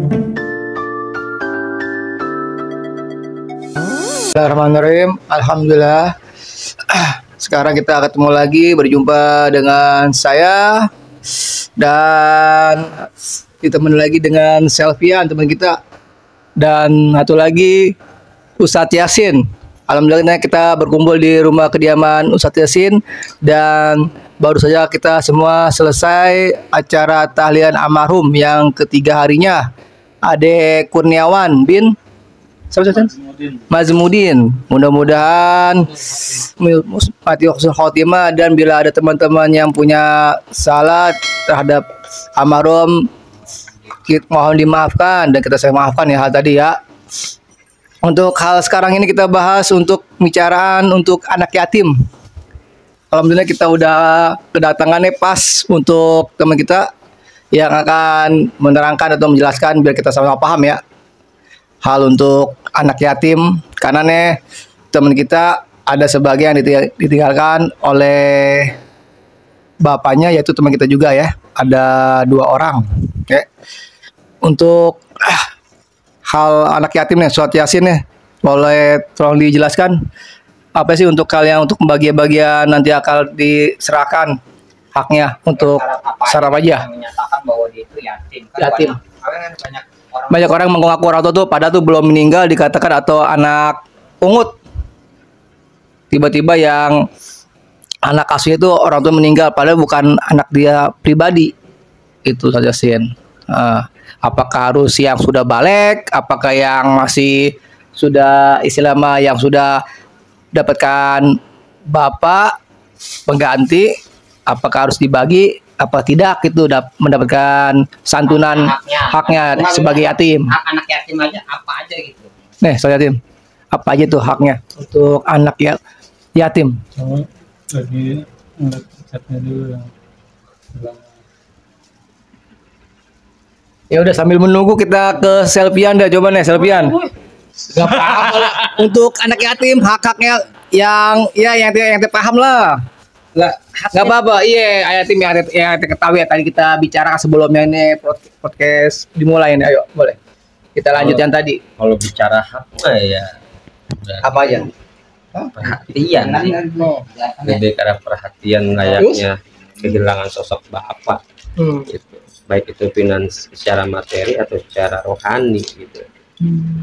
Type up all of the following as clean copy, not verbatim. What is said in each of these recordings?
Bismillahirrahmanirrahim. Alhamdulillah. Sekarang kita ketemu lagi, berjumpa dengan saya dan ditemani lagi dengan Selvian, teman kita, dan satu lagi Ustadz Yasin. Alhamdulillah kita berkumpul di rumah kediaman Ustadz Yasin dan baru saja kita semua selesai acara tahlilan almarhum yang ketiga harinya, Ade Kurniawan bin Mazmudin. Mudah-mudahan mati husnul khotimah, dan bila ada teman-teman yang punya salah terhadap almarhum mohon dimaafkan dan kita saya maafkan ya hal tadi ya. Untuk hal sekarang ini kita bahas untuk pembicaraan untuk anak yatim. Alhamdulillah kita udah kedatangannya pas untuk teman kita yang akan menerangkan atau menjelaskan biar kita sama-sama paham ya. Hal untuk anak yatim, karena nih teman kita ada sebagian ditinggalkan oleh bapaknya, yaitu teman kita juga ya, ada 2 orang. Oke. Untuk hal anak yatim nih, surat Yasin nih, boleh tolong dijelaskan apa sih untuk kalian untuk bagian-bagian nanti akan diserahkan haknya untuk saraf aja. Menyatakan bahwa dia itu yatim. Yatim. Banyak Orang mengaku orang tua tuh pada tuh belum meninggal dikatakan atau anak pungut. Tiba-tiba yang anak asuhnya itu orang tua meninggal padahal bukan anak dia pribadi. Itu saja Sin. Apakah harus yang sudah balik? Apakah yang masih sudah istilahnya yang sudah dapatkan bapak pengganti? Apakah harus dibagi? Apa tidak itu mendapatkan santunan haknya sebagai yatim. Hak anak yatim aja apa aja gitu. Nih, soal yatim. Apa aja tuh haknya untuk anak yatim? Lagi ngeliat chatnya dulu yang bilang. Ya udah sambil menunggu kita ke Selvian dah, coba nih Selvian. Gak paham lah. Untuk anak yatim hak-haknya yang paham lah. Nggak apa-apa, iya yatim yang ketahui ya, tadi kita bicara sebelumnya ini podcast dimulai nih, ayo boleh kita lanjut yang tadi. Kalau bicara hak ya Apa aja? perhatian sih, lebih karena perhatian layaknya kehilangan sosok bapak gitu. Baik itu secara materi atau secara rohani gitu.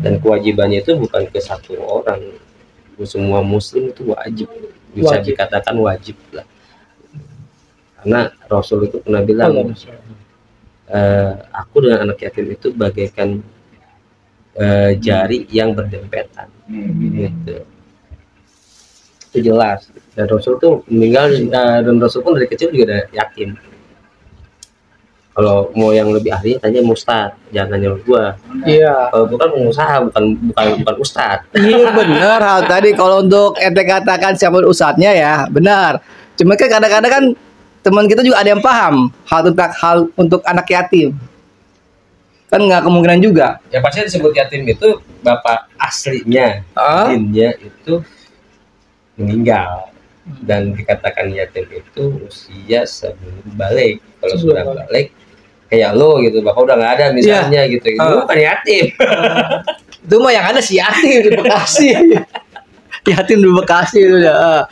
Dan kewajibannya itu bukan ke satu orang, semua muslim itu wajib, bisa dikatakan wajib lah, karena Rasul itu pernah bilang aku dengan anak yatim itu bagaikan jari yang berdempetan gitu. Itu jelas, dan Rasul tuh meninggal dan Rasul pun dari kecil juga udah yatim. Kalau mau yang lebih ahli tanya Ustadz, jangan nyuruh gua. Iya. Kalau bukan pengusaha, bukan Ustadz. Iya benar hal tadi. Kalau untuk ente katakan siapa ustadznya ya benar. Cuma kan kadang-kadang kan teman kita juga ada yang paham hal untuk anak yatim. Kan nggak kemungkinan juga. Ya pasti disebut yatim itu bapak aslinya, jinnya itu meninggal, dan dikatakan yatim itu usia sebelum balik. Kalau sudah balik kayak lo gitu, bapak udah nggak ada misalnya gitu, itu bukan yatim. Itu mah yang ada si yatim di Bekasi. Yatim di Bekasi itu udah.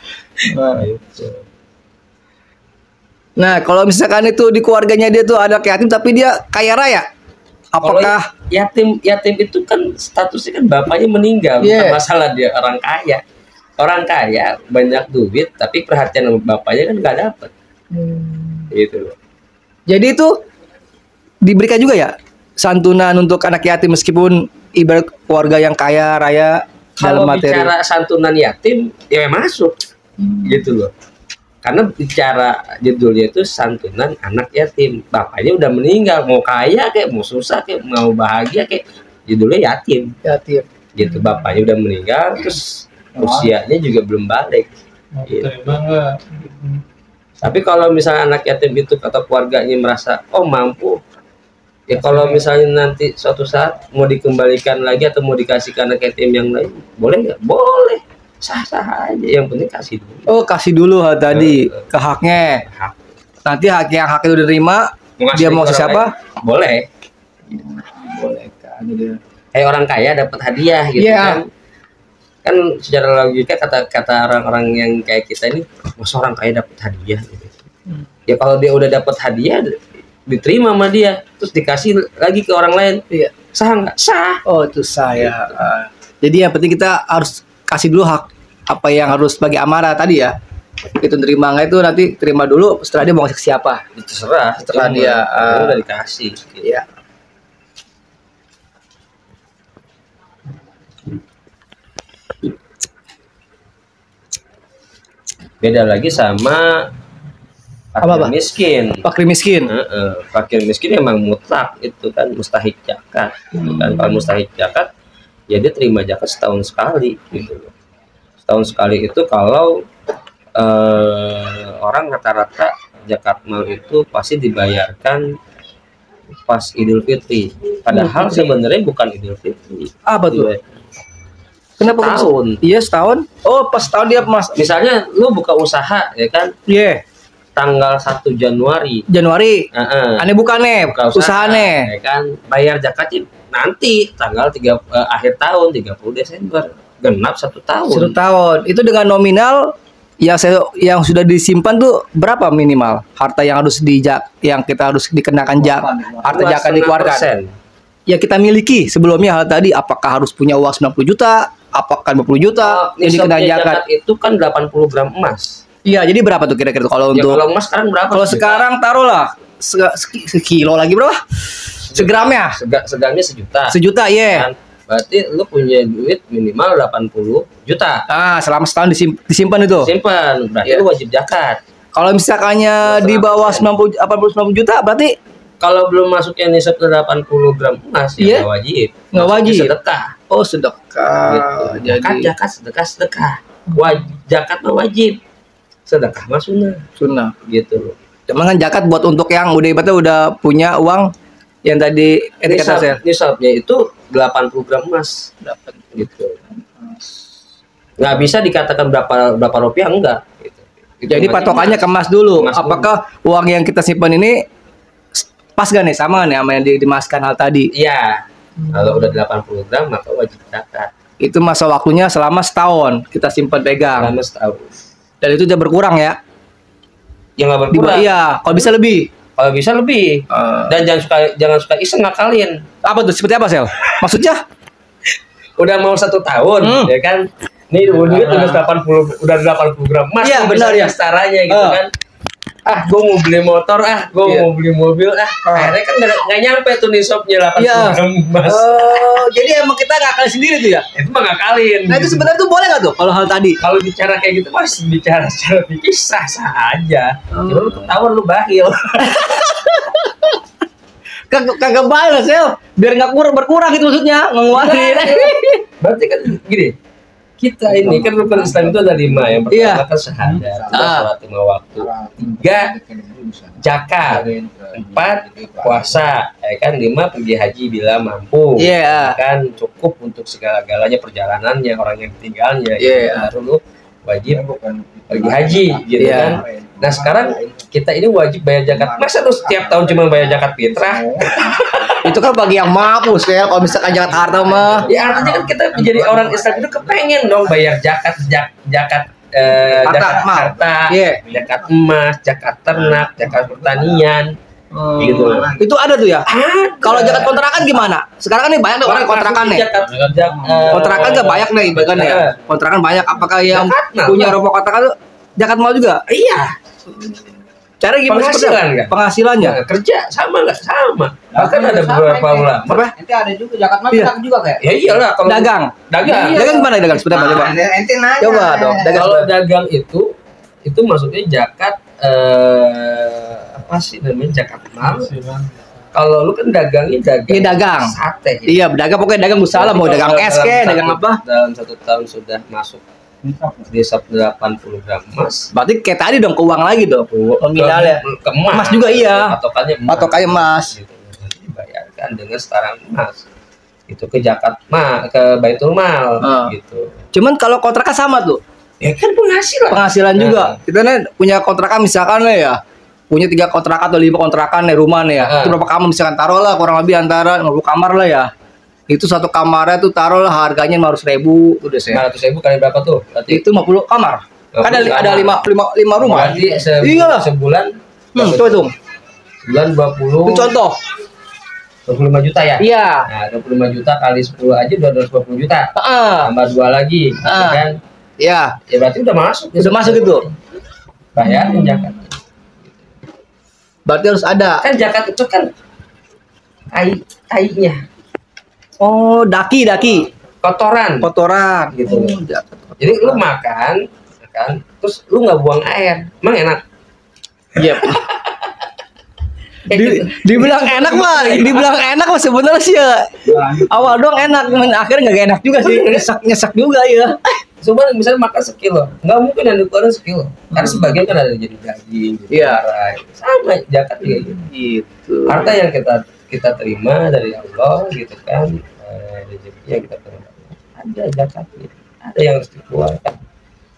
Nah, kalau misalkan itu di keluarganya dia tuh ada yatim tapi dia kaya raya, apakah yatim itu kan statusnya kan bapaknya meninggal, bukan masalah dia orang kaya. Orang kaya banyak duit tapi perhatian bapaknya kan nggak dapet. Gitu loh. Jadi itu diberikan juga ya santunan untuk anak yatim meskipun ibarat keluarga yang kaya raya. Kalau bicara santunan yatim ya masuk gitu loh, karena bicara judulnya itu santunan anak yatim, bapaknya udah meninggal, mau kaya kayak mau susah kayak mau bahagia kayak judulnya yatim gitu. Bapaknya udah meninggal terus usianya juga belum balik gitu. Tapi kalau misalnya anak yatim itu kata keluarganya merasa mampu, ya kalau misalnya nanti suatu saat mau dikembalikan lagi atau mau dikasih ke anak yatim yang lain, boleh nggak? Boleh, sah-sah aja, yang penting kasih dulu. Kasih dulu tadi ke haknya. Nanti hak yang haknya udah diterima, dia mau ke siapa? Boleh. Boleh. Kayak orang kaya dapat hadiah gitu Iya. kan secara logika kata orang-orang yang kayak kita ini, masa orang kaya dapat hadiah gitu. Ya kalau dia udah dapat hadiah diterima sama dia terus dikasih lagi ke orang lain, Iya. sah nggak? Sah. Oh itu saya. Jadi yang penting kita harus kasih dulu hak apa yang harus bagi amarah tadi ya. Itu terima nggak itu nanti terima dulu, setelah dia mau kasih ke siapa. Terserah dia, udah dikasih gitu. Iya. Beda lagi sama Apa? fakir miskin. Fakir miskin. Fakir miskin emang mutlak itu kan mustahik zakat gitu kan. Kalau mustahik zakat ya dia terima zakat setahun sekali gitu loh. Setahun sekali itu kalau orang rata-rata zakat mal itu pasti dibayarkan pas Idul Fitri. Padahal sebenarnya bukan Idul Fitri. Apa tuh? Kenapa Setahun. Iya setahun. Oh pas tahun dia mas. Misalnya lu buka usaha ya kan Iya. tanggal 1 Januari. Januari. Aneh bukannya. Buka usaha, Usahane. ya kan bayar zakatnya nanti tanggal akhir tahun 30 Desember genap 1 tahun. 1 tahun. Itu dengan nominal yang sudah disimpan tuh berapa minimal harta yang harus yang kita harus dikenakan harta zakat dikeluarkan. 2,5%. Ya kita miliki sebelumnya hal tadi, apakah harus punya uang 90 juta, apakah 50 juta yang dikenakan Nisabnya zakat. zakat itu kan 80 gram emas. Iya, jadi berapa tuh kira-kira kalau Ya, untuk kalau emas sekarang berapa? kalau sekarang taruhlah sekilo lagi berapa? Segramnya? Segamnya sejuta. Sejuta, ya. Kan? Berarti lu punya duit minimal 80 juta. Ah, selama setahun disimpan itu. Simpan, berarti Iya. lu wajib zakat. Kalau misalkannya di bawah 90 juta berarti Kalau belum masuknya nisab ke 80 gram emas ya Iya. nggak wajib. Nggak Masuknya wajib. Sedekah. oh sedekah. Gitu. Zakat, sedekah. Zakat mah wajib. Sedekah mah sunnah. Gitu loh. Cuma kan zakat buat untuk yang udah ibaratnya udah punya uang yang tadi kata saya. Nisabnya itu 80 gram emas. Gitu. Nggak bisa dikatakan berapa rupiah enggak. Gitu. Itu Jadi wajib patokannya emas. kemas dulu. Kemas dulu. Apakah uang yang kita simpan ini pas gak nih sama nih sama yang dimaskan hal tadi? Iya. Kalau udah 80 gram maka wajib zakat. Itu masa waktunya selama setahun kita simpan pegang. Selama setahun. Dan itu udah berkurang ya? Ya nggak berkurang. Iya, kalau bisa lebih. Kalau bisa lebih. Dan jangan suka iseng ngakalin. Apa tuh? Seperti apa, Sel? Maksudnya? Udah mau 1 tahun, ya kan? Nih duit udah 80 gram emas. Iya, tuh benar ya. Caranya gitu kan. Gue mau beli motor, gue Iya. mau beli mobil, akhirnya kan nggak nyampe tuh nisabnya 80 Iya. gram emas. Oh, jadi emang kita ngakal sendiri tuh ya? Itu mah ngakalin. Nah itu sebenarnya tuh boleh nggak tuh kalau hal tadi? Kalau bicara kayak gitu masih bicara secara fikih sah-sah aja. Cuma lu ketahuan lu bahil. Kagak balas Sel, biar nggak berkurang gitu maksudnya ngeluarin. Berarti kan gini, kita ini kan rukun Islam itu ada 5. Yang pertama Iya. kan syahadat, 2 sholat 5 waktu, 3 zakat, 4 puasa, ya kan, 5 pergi haji bila mampu, Iya. ya kan, cukup untuk segala-galanya perjalanannya orang yang tinggalnya, Iya. baru lu wajib pergi haji, gitu Iya. kan. Nah sekarang kita ini wajib bayar zakat. Masa lu setiap tahun cuma bayar zakat fitrah? Itu kan bagi yang mampu Sel, kalau misalkan zakat harta mah. Ya artinya kan kita menjadi orang Islam itu kepengen dong bayar zakat zakat harta, Iya. zakat emas, zakat ternak, zakat pertanian, gitu. Itu ada tuh ya. Kalau zakat kontrakan gimana? Sekarang kan nih banyak nih orang kontrakan nih. Kontrakan gak banyak nih bahkan ya. Kontrakan banyak. Apakah yang Zakat mal. punya rumah kontrakan tuh zakat mal juga? Iya. Cara gimana? Penghasilan seperti apa? nggak? Penghasilannya. Kerja sama nggak sama. Bahkan ada beberapa ulama. Apa? Ente ada juga zakat mal Iya. juga kayak. Ya iyalah kalau Dagang. dagang. Dagang gimana dagang? Seperti apa coba? Ente nanya. Coba dong. Kalau dagang itu maksudnya zakat apa sih namanya zakat mal. Kalau lu kan dagangnya dagang. Iya dagang. Sate. Gitu. Iya, berdagang pokoknya dagang usaha lah, mau Jadi dagang kalau es kek, dagang apa? Dalam 1 tahun sudah masuk nisab 80 gram emas. Berarti kayak tadi dong ke uang lagi dong. Nominalnya. Ke emas. Emas juga iya. Patokannya emas. Patokannya emas. Gitu. Jadi dibayarkan dengan setara emas. Itu ke zakat ke Baitul Mal gitu. Cuman kalau kontrakan sama tuh. Ya kan penghasilan. Penghasilan juga. Kita nih punya kontrakan misalkan nih ya. Punya 3 kontrakan atau 5 kontrakan nih rumah nih ya. Itu berapa kamar misalkan taruh lah kurang lebih antara 50 kamar lah ya. Itu satu kamarnya tuh taruhlah harganya 500.000 tuh deh saya. 500.000 kali berapa tuh? Berarti Itu 50 kamar. Kan ada 5 rumah. berarti Iya. sebulan Coba tuh. sebulan 20 Itu contoh. 25 juta ya? Iya. Nah, 25 juta kali 10 aja udah 250 juta. Heeh. Tambah 2 lagi, gitu kan? Iya. Ya berarti udah masuk. Udah masuk itu. Bayarin zakat. Berarti harus ada. Kan zakat itu kan tai-tainya, Oh, daki. kotoran Kotoran gitu. zakat. Jadi lu makan, kan? Terus lu nggak buang air, emang enak? Iya. Kayak gitu. Dibilang enak mah sebenarnya sih ya. Awal doang enak, akhirnya nggak enak juga sih. Nyesek juga ya. Coba misalnya makan sekilo, nggak mungkin yang dikeluarin sekilo, karena sebagian kan ada jadi daging, jadi Iya. darah. Sama zakat juga gitu. Gitu. Harta yang kita terima dari Allah gitu kan, rezeki yang kita terima, ada zakatnya, ada yang harus dikeluarkan.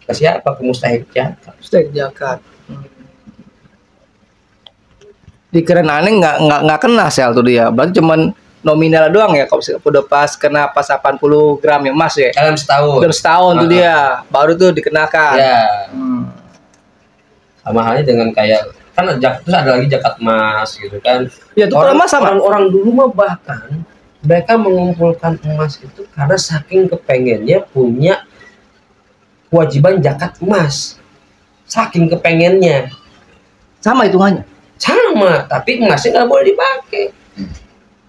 Ke siapa? Ke mustahik zakat. Stek zakat. Dikeren aneh nggak kena sel tuh dia. Berarti cuman nominal doang ya kalau udah kena pas 80 gram emas ya. Dalam setahun. Udah setahun tuh dia, baru tuh dikenakan. Ya. Sama halnya dengan kayak kan terus ada lagi zakat emas gitu kan. Ya itu kalau emas sama. Orang dulu mah bahkan mereka mengumpulkan emas itu karena saking kepengennya punya kewajiban zakat emas. Saking kepengennya. Sama hitungannya. Sama, tapi emasnya nggak boleh dipakai.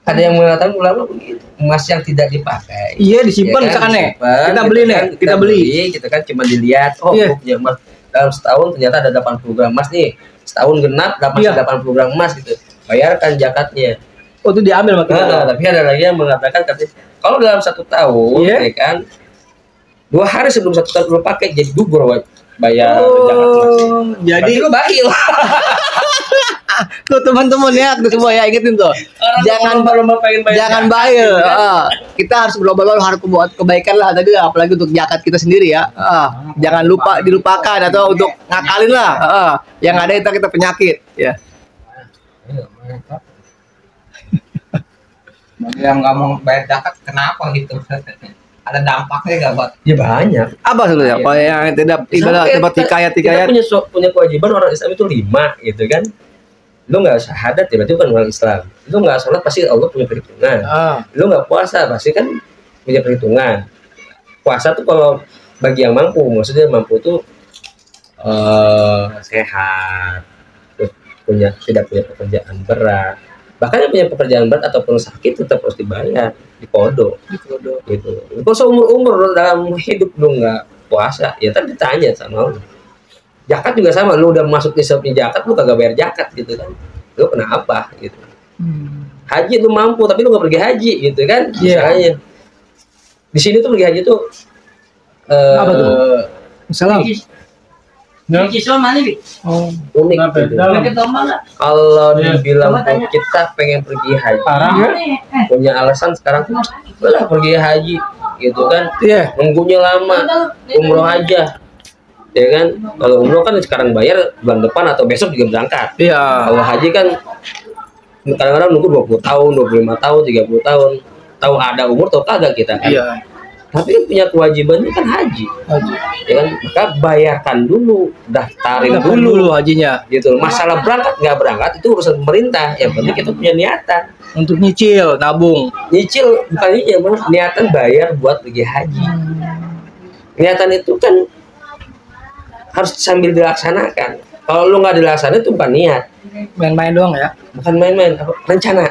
Ada yang mengatakan ulama begitu, emas yang tidak dipakai. Iya disimpan Ya kan, misalkan nih. disimpan, Kita beli gitu nih, kan, kita beli. Kita kan cuma dilihat, oh Iya. gua punya emas dalam setahun ternyata ada 80 gram emas nih. Setahun genap dapat Iya. 80 gram emas gitu. Bayarkan zakatnya. Oh itu diambil sama kita. Nah, tapi ada lagi yang mengatakan katanya kalau dalam 1 tahun, Iya. ya kan, 2 hari sebelum 1 tahun lu pakai jadi gugur bayar zakat emas. Jadi Berarti lu bakhil. tuh teman-teman ya, tuh semua ya ingetin tuh. Jangan pengen bayar jangan zakat, bayar. gitu kan. Kita harus berlomba-lomba harus buat kebaikan lah tadi, apalagi untuk zakat kita sendiri ya. Jangan dilupakan atau untuk ngakalin lah. Yang ada kita penyakit ya. Bagi yang nggak mau bayar zakat, kenapa gitu? Ada dampaknya nggak buat? Ya banyak. Apa sebenarnya? Apa yang tidak dapat hikayat Kita punya kewajiban orang Islam itu 5 gitu kan. Lu nggak syahadat ya berarti bukan orang Islam. Lu nggak sholat pasti Allah punya perhitungan. Lu nggak puasa pasti kan punya perhitungan. Puasa tuh kalau bagi yang mampu, maksudnya mampu tuh sehat, tidak punya pekerjaan berat. Bahkan yang punya pekerjaan berat ataupun sakit tetap harus dibayar di kodok gitu. Kalau seumur dalam hidup lu nggak puasa, ya tadi ditanya sama lu. Zakat juga sama, lu udah masuk nisabnya zakat, lu kagak bayar zakat gitu kan. Lu kenapa gitu. Haji lu mampu tapi lu nggak pergi haji gitu kan. Misalnya. Di sini tuh pergi haji tuh apa tuh? Salam. Kisah mana nih? Unik Kenapa? gitu. Dalam. Kalau Iya. dibilang kita pengen pergi haji, Parah ya? punya alasan sekarang tuh lah pergi haji gitu kan. Iya. Nunggunya lama, umroh aja. Ya kan, kalau umroh kan sekarang bayar bulan depan atau besok juga berangkat. Iya. Kalau haji kan kadang-kadang nunggu 20 tahun, 25 tahun, 30 tahun. Tahu ada umur atau kagak kita kan. Iya. Tapi punya kewajibannya kan haji. Ya kan, maka bayarkan dulu, daftarin dulu hajinya. gitu. Masalah berangkat nggak berangkat itu urusan pemerintah. Yang penting kita punya niatan. Untuk nyicil, nabung. Nyicil bukan nyicil, niatan bayar buat pergi haji. Niatan itu kan harus sambil dilaksanakan. Kalau lu nggak dilaksanakan itu bukan niat, Main-main doang ya. bukan main-main, rencana.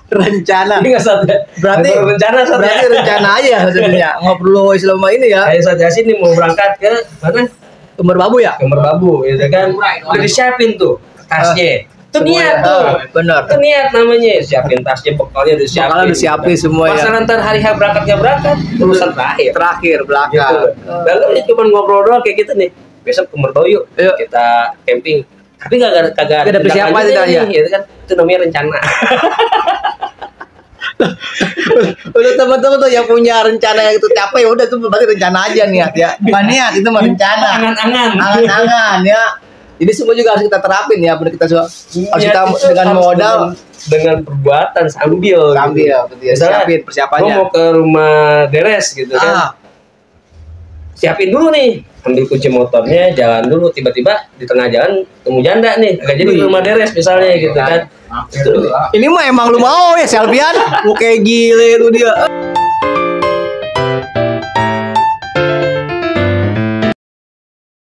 Rencana. Ini nggak satu. Berarti rencana satu. berarti rencana aja sebenarnya. Nggak perlu Islam ini ya. Kayak Ustaz Yasin nih mau berangkat ke mana? Ke Merbabu ya? Ke Merbabu, gitu kan? Udah disiapin tuh tasnya. Itu niat tuh. Benar. Itu niat namanya. Siapin tasnya, bekalnya udah siapin. Kalau udah siapin semua ya. Masa nanti hari H berangkatnya berangkat, urusan terakhir. Terakhir Gitu. belakang. Lalu ini cuma ngobrol doang kayak gitu nih. Besok ke Merbabu yuk, Yuk. kita camping. Tapi kagak Nggak ada persiapan lanjutnya itu aja. nih, gitu kan? Itu namanya rencana. Udah teman-teman tuh yang punya rencana yang itu capek udah tuh berarti rencana aja niat ya. Bukan niat itu mah rencana. Angan-angan. Angan-angan ya. Jadi semua juga harus kita terapin ya, benar kita harus kita dengan modal, dengan perbuatan sambil gitu. Misalnya persiapannya. Mau ke rumah Deres gitu kan. Siapin dulu nih, ambil kunci motornya, jalan dulu, tiba-tiba di tengah jalan ketemu janda nih, agak jadi ke rumah Deres misalnya gitu kan. Ini mah emang lu mau ya, Selvian? Kayak gile itu dia.